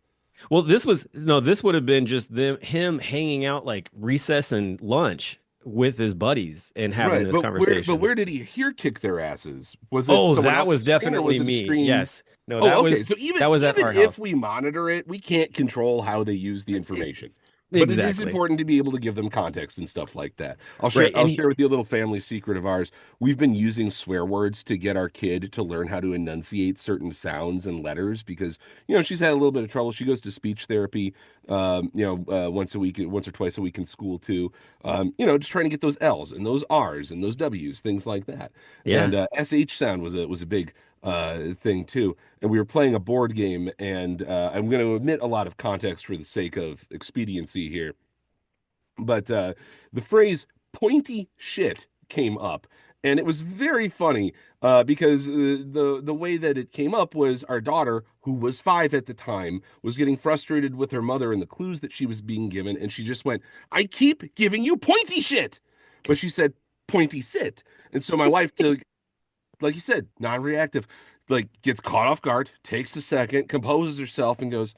Well, this would have been just him hanging out like recess and lunch with his buddies and having Right, this but conversation. where did he hear kick their asses? Was it Oh, someone that was else's screen or definitely was it a me. screen? Yes. No, Oh, okay. So that was at even our if house. we monitor it, we can't control how they use the information. But it is Exactly. important to be able to give them context and stuff like that. Right. I'll And share with you a little family secret of ours. We've been using swear words to get our kid to learn how to enunciate certain sounds and letters because, she's had a little bit of trouble. She goes to speech therapy once a week, once or twice a week in school too. Just trying to get those L's and those R's and those W's, things like that. yeah. And SH sound was a big thing too. And we were playing a board game, and I'm going to omit a lot of context for the sake of expediency here. But the phrase pointy shit came up. And it was very funny because the way that it came up was our daughter, who was 5 at the time, was getting frustrated with her mother and the clues that she was being given, and she just went, "I keep giving you pointy shit," but she said pointy sit, and so my wife, to like you said, non-reactive, like gets caught off guard, takes a second, composes herself, and goes,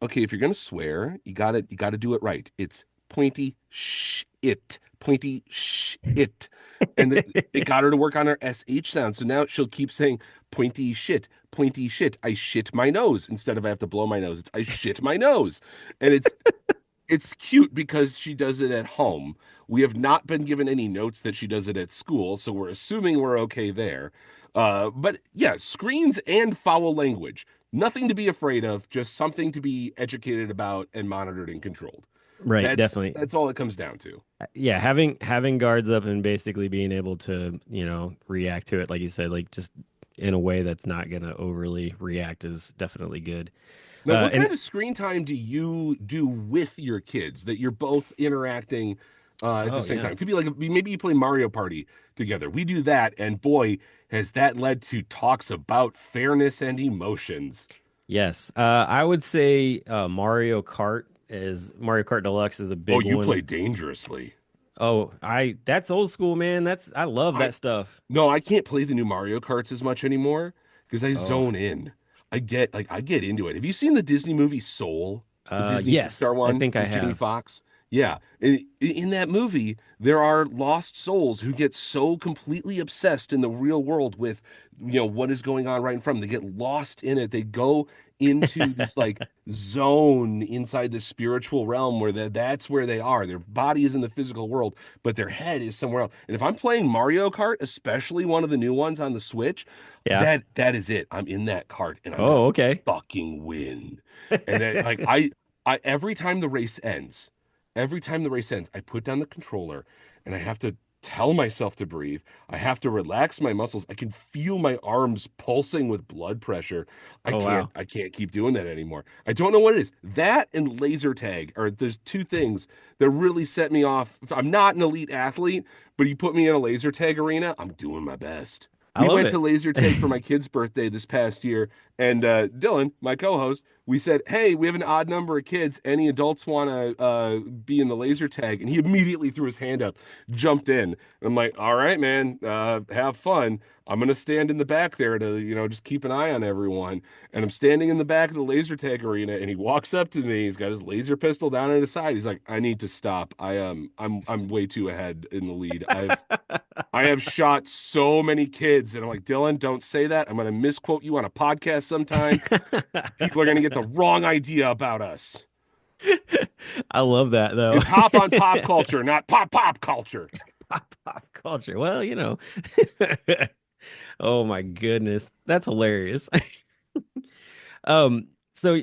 okay, if you're gonna swear, you gotta do it right. It's pointy sh it, pointy sh it, and it got her to work on her sh sound. So now she'll keep saying pointy shit, pointy shit. I shit my nose instead of I have to blow my nose. It's I shit my nose, and it's cute because she does it at home. We have not been given any notes that she does it at school, so we're assuming we're okay there. But yeah, screens and foul language. Nothing to be afraid of, just something to be educated about and monitored and controlled. Right, That's definitely. that's all it comes down to. Yeah, having guards up and basically being able to, react to it, like you said, like just in a way that's not gonna overly react is definitely good. Now, what And kind of screen time do you do with your kids that you're both interacting at the oh same yeah. time? It could be like maybe you play Mario Party together. We do that, and boy, has that led to talks about fairness and emotions. Yes. I would say Mario Kart Deluxe is a Oh, big you one. play dangerously. Oh, that's old school, man. I love I that stuff. No, I can't play the new Mario Karts as much anymore because I Oh. zone in. I get into it. Have you seen the Disney movie Soul, the Disney Yes, Pixar I one think I with Jamie have. Foxx? Yeah, in that movie, there are lost souls who get so completely obsessed in the real world with, what is going on right in front of them. They get lost in it. They go into this like zone inside the spiritual realm where that's where they are. Their body is in the physical world, but their head is somewhere else. And if I'm playing Mario Kart, especially one of the new ones on the Switch, Yeah. that is it. I'm in that cart and I'm gonna Oh, okay. fucking win. And then, like I every time the race ends, I put down the controller and I have to tell myself to breathe. I have to relax my muscles. I can feel my arms pulsing with blood pressure. I Oh can't wow. I can't keep doing that anymore. I don't know what it is. That and laser tag are there's two things that really set me off. I'm not an elite athlete, but you put me in a laser tag arena, I'm doing my best. I We love went to it. laser tag for my kid's birthday this past year, and Dylan, my co-host, we said, "Hey, we have an odd number of kids. Any adults want to be in the laser tag?" And he immediately threw his hand up, jumped in. And I'm like, "All right, man, have fun. I'm gonna stand in the back there to, just keep an eye on everyone." And I'm standing in the back of the laser tag arena, and he walks up to me. He's got his laser pistol down at his side. He's like, "I need to stop. I'm way too ahead in the lead. I have shot so many kids." And I'm like, "Dylan, don't say that. I'm going to misquote you on a podcast sometime. People are going to get the wrong idea about us. I love that though. It's hop on pop culture, not pop culture." Pop culture. Well, Oh my goodness. That's hilarious. So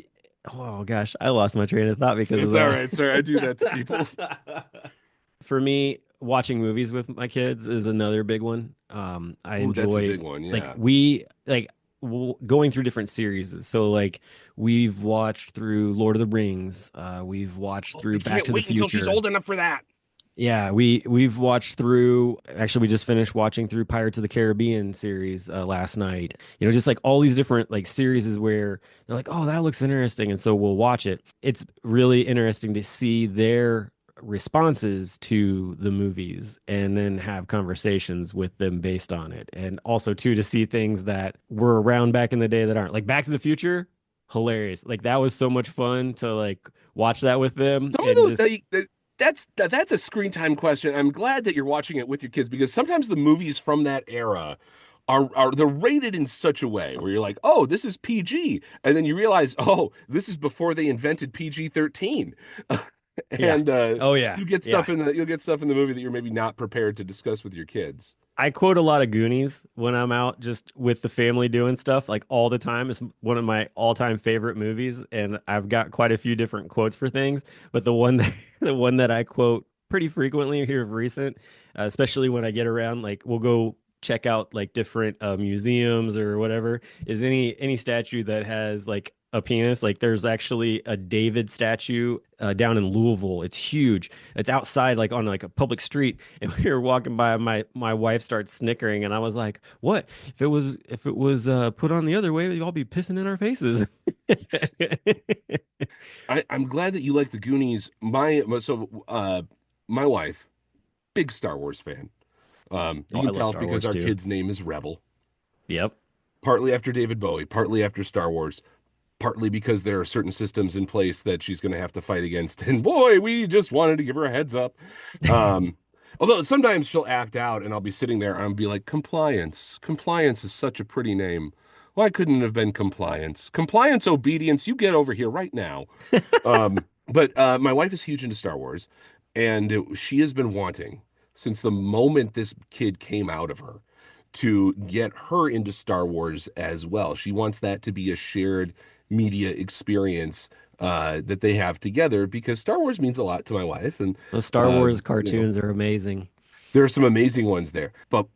oh gosh, I lost my train of thought It's, because of it's all right, sir. I do that to people. that. For me, watching movies with my kids is another big one. I Ooh, that's a enjoy big one. like Yeah. we like going through different series. So like we've watched through Lord of the Rings, we've watched Oh, I through Back can't to the wait until she's Future. old enough for that. Yeah, we've watched through actually we just finished watching through Pirates of the Caribbean series last night. Just like all these different like series is where they're like, "Oh, that looks interesting." And so we'll watch it. It's really interesting to see their responses to the movies and then have conversations with them based on it. And also too to see things that were around back in the day that aren't. Like Back to the Future, hilarious. Like that was so much fun to like watch that with them Some of and those just that's a screen time question. I'm glad that you're watching it with your kids because sometimes the movies from that era are they're rated in such a way where you're like, "Oh, this is PG." And then you realize, "Oh, this is before they invented PG-13." yeah. And Oh yeah. Yeah. you'll get stuff in the movie that you're maybe not prepared to discuss with your kids. I quote a lot of Goonies when I'm out just with the family doing stuff like all the time. It's one of my all-time favorite movies, and I've got quite a few different quotes for things. But the one that the one that I quote pretty frequently here of recent, especially when I get around, like we'll go check out like different museums or whatever, is any statue that has like a penis. Like there's actually a David statue down in Louisville. It's huge. It's outside, like on like a public street. And we were walking by. My wife starts snickering, and I was like, "What? If it was put on the other way, we'd all be pissing in our faces." I'm glad that you like the Goonies. My wife, big Star Wars fan. Oh, You I can love tell Star because Wars our too. kid's name is Rebel. Yep. Partly after David Bowie, partly after Star Wars, partly because there are certain systems in place that she's going to have to fight against. And boy, we just wanted to give her a heads up. Um, Although sometimes she'll act out and I'll be sitting there and I'll be like, compliance. Compliance is such a pretty name. Why couldn't it have been compliance? Compliance, obedience, you get over here right now. But my wife is huge into Star Wars, and she has been wanting since the moment this kid came out of her to get her into Star Wars as well. She wants that to be a shared media experience that they have together because Star Wars means a lot to my wife, and Those Star uh, Wars you know, cartoons are amazing. there are some amazing ones there. But,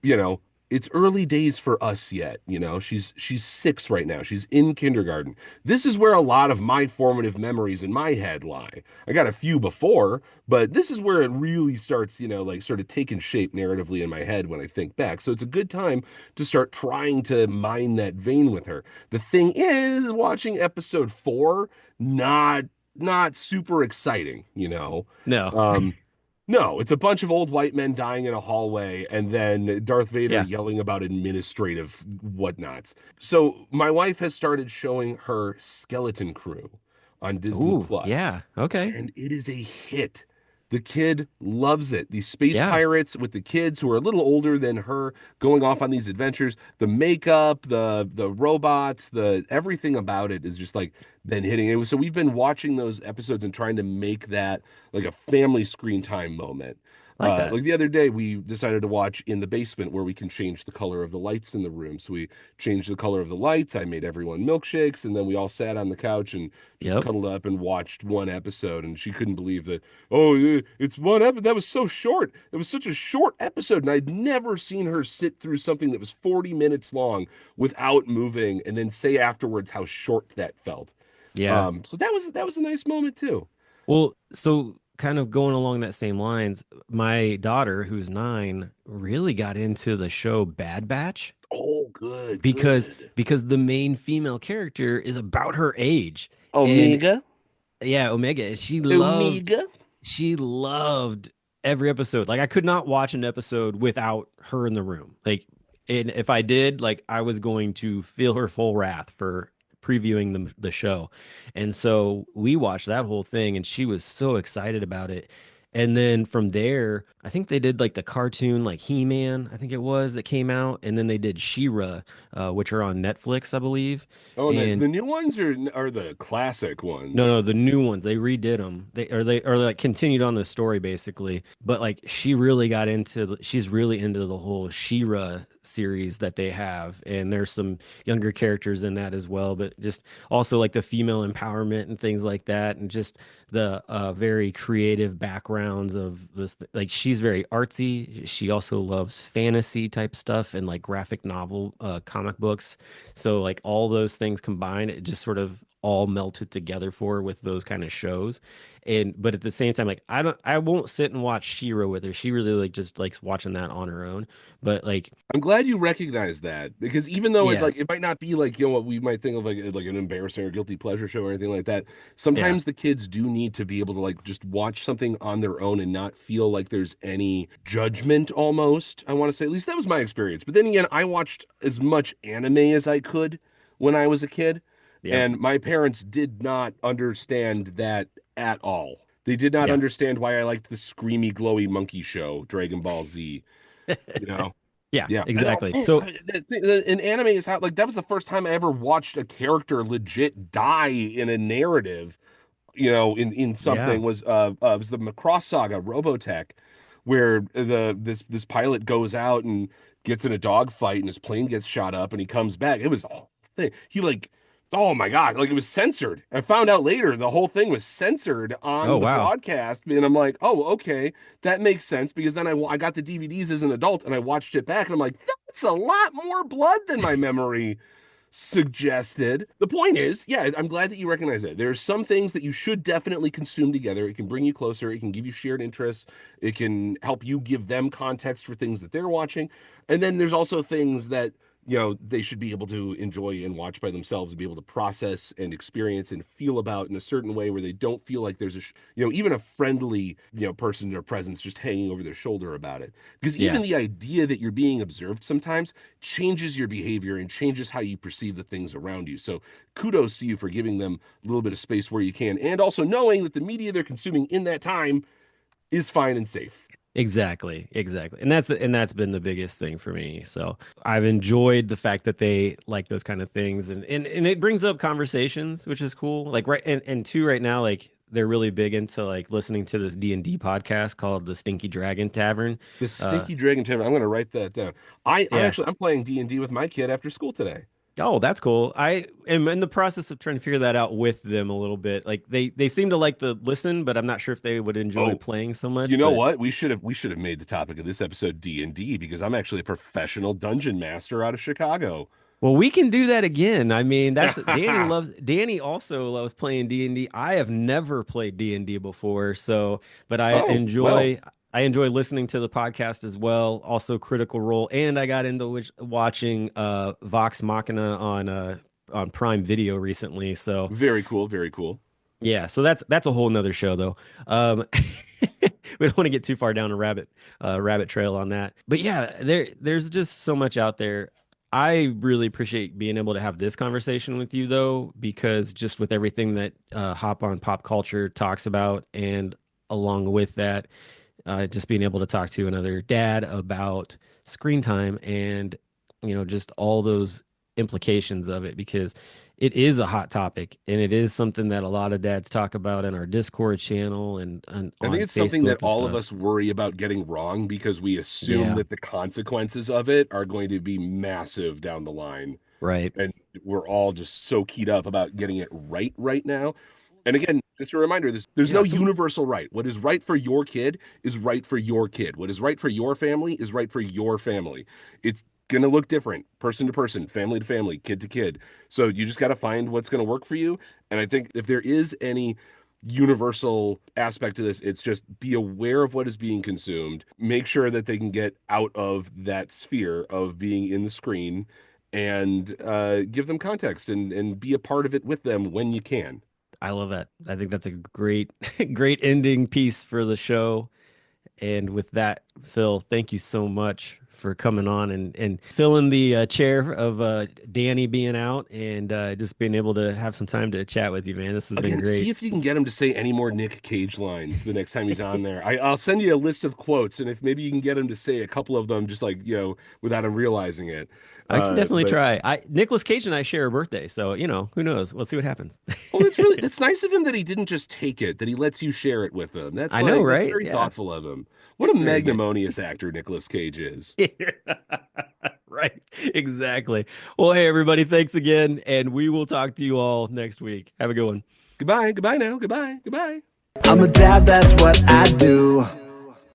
it's early days for us yet. She's 6 right now. She's in kindergarten. This is where a lot of my formative memories in my head lie. I got a few before, but this is where it really starts, like sort of taking shape narratively in my head when I think back. So it's a good time to start trying to mine that vein with her. The thing is, watching episode 4, not super exciting. No. Um, no, it's a bunch of old white men dying in a hallway and then Darth Vader Yeah. yelling about administrative whatnots. So my wife has started showing her Skeleton Crew on Disney Ooh, Plus, yeah. Okay. and it is a hit. The kid loves it. These space Yeah. pirates with the kids who are a little older than her going off on these adventures. The makeup, the robots, the everything about it is just like been hitting it. So we've been watching those episodes and trying to make that like a family screen time moment. Like that. Like the other day, we decided to watch in the basement where we can change the color of the lights in the room. So we changed the color of the lights. I made everyone milkshakes, and then we all sat on the couch and just Yep. cuddled up and watched one episode. And she couldn't believe that. Oh, it's one episode. That was so short. It was such a short episode, and I'd never seen her sit through something that was 40 minutes long without moving, and then say afterwards how short that felt. Yeah. So that was a nice moment too. Well, so kind of going along that same lines, my daughter, who's 9, really got into the show Bad Batch Oh, good, because good. because the main female character is about her age. And Omega, yeah, Omega, Omega. she loved every episode. Like I could not watch an episode without her in the room. Like, and if I did, like I was going to feel her full wrath for previewing the show. And so we watched that whole thing, and she was so excited about it. And then from there, I think they did like the cartoon, like He-Man, I think it was that came out, and then they did She-Ra, which are on Netflix, I believe. Oh, and And the new ones are the classic no, ones. no, the new ones. They redid them. They like continued on the story basically. But like she really got into she's really into the whole She-Ra series that they have, and there's some younger characters in that as well. But just also like the female empowerment and things like that, and just the very creative backgrounds of this. Like she's very artsy. She also loves fantasy type stuff and like graphic novel, comic books. So like all those things combined, it just sort of all melted together for her with those kind of shows. And but at the same time, like I won't sit and watch She-Ra with her. She really like just likes watching that on her own. But like, I'm glad you recognize that because even though yeah, it might not be like what we might think of like an embarrassing or guilty pleasure show or anything like that. yeah, Sometimes the kids do need to be able to like just watch something on their own and not feel like there's any judgment almost. I want to say at least that was my experience. But then again, I watched as much anime as I could when I was a kid, yep, and my parents did not understand that at all. They did not yeah, understand why I liked the screamy glowy monkey show, Dragon Ball Z, you know. yeah, Yeah. And exactly. So in anime is how like that was the first time I ever watched a character legit die in a narrative, in yeah, something was the Macross Saga Robotech, where this pilot goes out and gets in a dogfight and his plane gets shot up and he comes back. It was a whole thing. He like Oh my God, like it was censored. I found out later the whole thing was censored Oh on the wow. broadcast, and I'm like, oh, okay, that makes sense because then I got the DVDs as an adult and I watched it back, and I'm like, that's a lot more blood than my memory suggested. The point is, yeah, I'm glad that you recognize that. There are some things that you should definitely consume together. It can bring you closer, it can give you shared interests, it can help you give them context for things that they're watching. And then there's also things that they should be able to enjoy and watch by themselves and be able to process and experience and feel about in a certain way where they don't feel like there's even a friendly person in their presence just hanging over their shoulder about it, because even Yeah. the idea that you're being observed sometimes changes your behavior and changes how you perceive the things around you. So kudos to you for giving them a little bit of space where you can, and also knowing that the media they're consuming in that time is fine and safe. Exactly, exactly. And that's been the biggest thing for me. So I've enjoyed the fact that they like those kind of things and it brings up conversations, which is cool. Like right and two right now, like they're really big into like listening to this D&D podcast called the Stinky Dragon Tavern. The Uh Stinky Dragon Tavern. I'm going to write that down. I'm yeah. actually I'm playing D&D with my kid after school today. Oh, that's cool. I am in the process of trying to figure that out with them a little bit. Like they seem to like the listen, but I'm not sure if they would enjoy Oh, playing so you much, know but what? We should have made the topic of this episode D&D because I'm actually a professional dungeon master out of Chicago. well, we can do that again. I mean, Danny also loves playing D&D. I have never played D&D before, so but Oh, well, I enjoy listening to the podcast as well. Also Critical Role, and I got into watching Vox Machina on Prime Video recently. So, very cool, very cool. yeah, so that's a whole nother show though. We don't want to get too far down a rabbit trail on that. But yeah, there's just so much out there. I really appreciate being able to have this conversation with you though, because just with everything that Hop on Pop Culture talks about, and along with that, just being able to talk to another dad about screen time and just all those implications of it, because it is a hot topic and it is something that a lot of dads talk about in our Discord channel and I think on it's something that Facebook and all of stuff. us worry about getting wrong because we assume Yeah, that the consequences of it are going to be massive down the line. right. And we're all just so keyed up about getting it right now. And again, just a reminder, there's no Yeah, so universal right. What is right for your kid is right for your kid. What is right for your family is right for your family. It's going to look different person to person, family to family, kid to kid. So you just got to find what's going to work for you. And I think if there is any universal aspect to this, it's just be aware of what is being consumed, make sure that they can get out of that sphere of being in the screen, and give them context and be a part of it with them when you can. I love that. I think that's a great great ending piece for the show. And with that, Phil, thank you so much for coming on and filling the chair of Danny being out and just being able to have some time to chat with you, man. This has been Again, see great. if you can get him to say any more Nick Cage lines the next time he's on there. I'll send you a list of quotes, and if maybe you can get him to say a couple of them, just like without him realizing it. I can definitely But try. Nicholas Cage and I share a birthday, so who knows? We'll see what happens. oh, that's nice of him that he didn't just take it, that he lets you share it with him. I know, That's right? very Yeah, thoughtful of him. What a it's very good. magnanimous actor Nicolas Cage is. Right, exactly. Well, hey, everybody, thanks again, and we will talk to you all next week. Have a good one. Goodbye, goodbye now, goodbye, goodbye. I'm a dad, that's what I do.